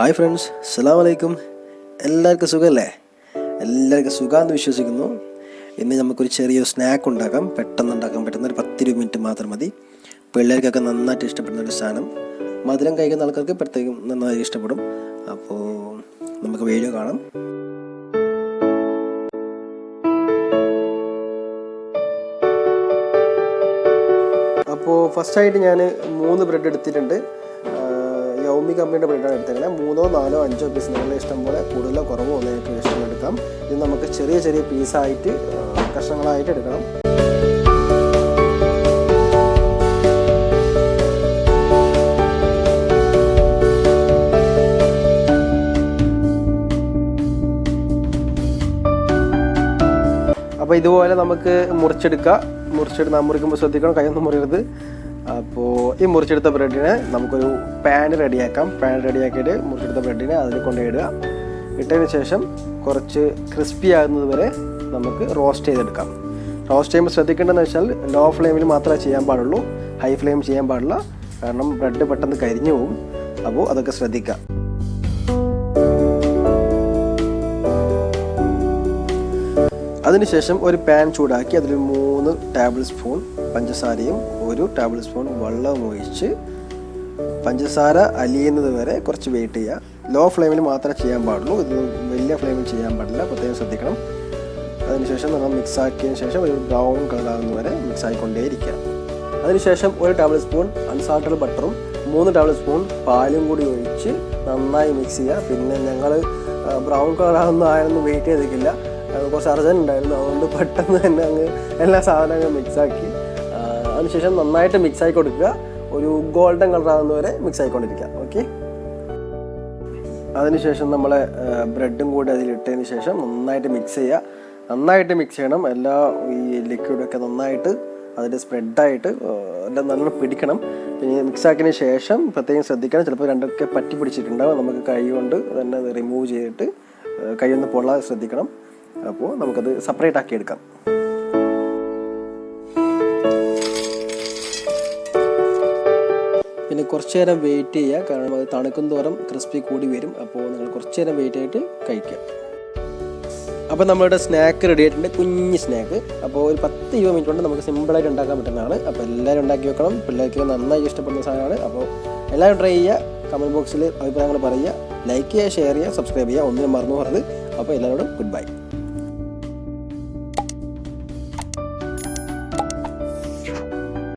Hi friends, അസ്സലാമു അലൈക്കും. എല്ലാവർക്കും സുഖമല്ലേ? എല്ലാവർക്കും സുഖമാണെന്ന് വിശ്വസിക്കുന്നു. ഇന്ന് നമുക്കൊരു ചെറിയൊരു സ്നാക്ക് ഉണ്ടാക്കാം. പെട്ടെന്ന് ഉണ്ടാക്കാൻ പറ്റുന്ന ഒരു 10-20 മിനിറ്റ് മാത്രം മതി. പിള്ളേർക്കൊക്കെ നന്നായിട്ട് ഇഷ്ടപ്പെടുന്ന ഒരു സാധനം. മധുരം കഴിക്കുന്ന ആൾക്കാർക്ക് പ്രത്യേകം നന്നായി ഇഷ്ടപ്പെടും. അപ്പോൾ നമുക്ക് വീഡിയോ കാണാം. അപ്പോൾ ഫസ്റ്റായിട്ട് ഞാൻ 3 ബ്രെഡ് എടുത്തിട്ടുണ്ട്. യൗമി കമ്പനിയുടെ ബ്രെഡാണ് എടുത്തേക്കുന്നത്. 3, 4, 5 പീസ് നിങ്ങളുടെ ഇഷ്ടം പോലെ, കൂടുതലോ കുറവോ ഒന്നേക്ക് ഇഷ്ടം എടുക്കാം. ഇത് നമുക്ക് ചെറിയ ചെറിയ പീസായിട്ട് കഷ്ണങ്ങളായിട്ട് എടുക്കണം. അപ്പോൾ ഇതുപോലെ നമുക്ക് മുറിക്കുമ്പോൾ ശ്രദ്ധിക്കണം, കൈയൊന്നും മുറിയരുത്. അപ്പോൾ ഈ മുറിച്ചെടുത്ത ബ്രെഡിനെ നമുക്കൊരു പാൻ റെഡിയാക്കിയിട്ട് മുറിച്ചെടുത്ത ബ്രെഡിനെ അതിൽ കൊണ്ടുപോയിടുക. ഇട്ടതിന് ശേഷം കുറച്ച് ക്രിസ്പി ആകുന്നത് വരെ നമുക്ക് റോസ്റ്റ് ചെയ്തെടുക്കാം. റോസ്റ്റ് ചെയ്യുമ്പോൾ ശ്രദ്ധിക്കേണ്ടതെന്ന് വെച്ചാൽ ലോ ഫ്ലെയിമിൽ മാത്രമേ ചെയ്യാൻ പാടുള്ളൂ, ഹൈ ഫ്ലെയിം ചെയ്യാൻ പാടില്ല. കാരണം ബ്രെഡ് പെട്ടെന്ന് കരിഞ്ഞു പോകും. അപ്പോൾ അതൊക്കെ ശ്രദ്ധിക്കാം. അതിനുശേഷം ഒരു പാൻ ചൂടാക്കി അതിൽ 3 ടേബിൾ സ്പൂൺ പഞ്ചസാരയും 1 ടേബിൾ സ്പൂൺ വെള്ളവും ഒഴിച്ച് പഞ്ചസാര അലിയുന്നത് വരെ കുറച്ച് വെയിറ്റ് ചെയ്യുക. ലോ ഫ്ലെയിമിൽ മാത്രമേ ചെയ്യാൻ പാടുള്ളൂ, ഇത് വലിയ ഫ്ലെയിമിൽ ചെയ്യാൻ പാടില്ല, പ്രത്യേകം ശ്രദ്ധിക്കണം. അതിനുശേഷം നമ്മൾ മിക്സ് ആക്കിയതിന് ശേഷം ഒരു ബ്രൗൺ കളറാകുന്ന വരെ മിക്സ് ആയിക്കൊണ്ടേയിരിക്കുക. അതിനുശേഷം 1 ടേബിൾ സ്പൂൺ അൺസാൾട്ടഡ് ബട്ടറും 3 ടേബിൾ സ്പൂൺ പാലും കൂടി ഒഴിച്ച് നന്നായി മിക്സ് ചെയ്യുക. പിന്നെ ഞങ്ങൾ ബ്രൗൺ കളറാകുന്ന വെയിറ്റ് ചെയ്തിട്ടില്ല, കുറച്ച് അർജൻറ്റ് ഉണ്ടായിരുന്നു. അതുകൊണ്ട് പെട്ടെന്ന് തന്നെ എല്ലാ സാധനങ്ങളും മിക്സാക്കി അതിനുശേഷം നന്നായിട്ട് മിക്സ് ആയി കൊടുക്കുക. ഒരു ഗോൾഡൻ കളറാകുന്നവരെ മിക്സ് ആയിക്കൊണ്ടിരിക്കുക. ഓക്കെ. അതിനുശേഷം നമ്മൾ ബ്രെഡും കൂടി അതിലിട്ടതിന് ശേഷം നന്നായിട്ട് മിക്സ് ചെയ്യുക. നന്നായിട്ട് മിക്സ് ചെയ്യണം. എല്ലാ ഈ ലിക്വിഡൊക്കെ നന്നായിട്ട് അതിൻ്റെ സ്പ്രെഡായിട്ട് എല്ലാം നല്ലോണം പിടിക്കണം. പിന്നെ മിക്സ് ആക്കിയതിന് ശേഷം പ്രത്യേകം ശ്രദ്ധിക്കണം, ചിലപ്പോൾ രണ്ടൊക്കെ പറ്റി പിടിച്ചിട്ടുണ്ടാവും. നമുക്ക് കൈ കൊണ്ട് തന്നെ റിമൂവ് ചെയ്തിട്ട് കൈയൊന്ന് പൊള്ളാതെ ശ്രദ്ധിക്കണം. അപ്പോൾ നമുക്കത് സെപ്പറേറ്റ് ആക്കി എടുക്കാം. പിന്നെ കുറച്ച് നേരം വെയിറ്റ് ചെയ്യുക, കാരണം അത് തണുക്കും തോറും ക്രിസ്പി കൂടി വരും. അപ്പോൾ നിങ്ങൾ കുറച്ച് നേരം വെയിറ്റ് ആയിട്ട് കഴിക്കുക. അപ്പോൾ നമ്മളുടെ സ്നാക്ക് റെഡി ആയിട്ടുണ്ട്, കുഞ്ഞ് സ്നാക്ക്. അപ്പോൾ ഒരു 10-20 മിനിറ്റ് കൊണ്ട് നമുക്ക് സിമ്പിളായിട്ട് ഉണ്ടാക്കാൻ പറ്റുന്നതാണ്. അപ്പോൾ എല്ലാവരും ഉണ്ടാക്കി വെക്കണം. പിള്ളേർക്ക് നന്നായി ഇഷ്ടപ്പെടുന്ന സാധനമാണ്. അപ്പോൾ എല്ലാവരും ട്രൈ ചെയ്യുക. കമൻറ്റ് ബോക്സിൽ അഭിപ്രായങ്ങൾ പറയുക, ലൈക്ക് ചെയ്യുക, ഷെയർ ചെയ്യുക, സബ്സ്ക്രൈബ് ചെയ്യുക. ഒന്നിനും മറന്നു പോകരുത്. അപ്പോൾ എല്ലാവരോടും ഗുഡ് ബൈ.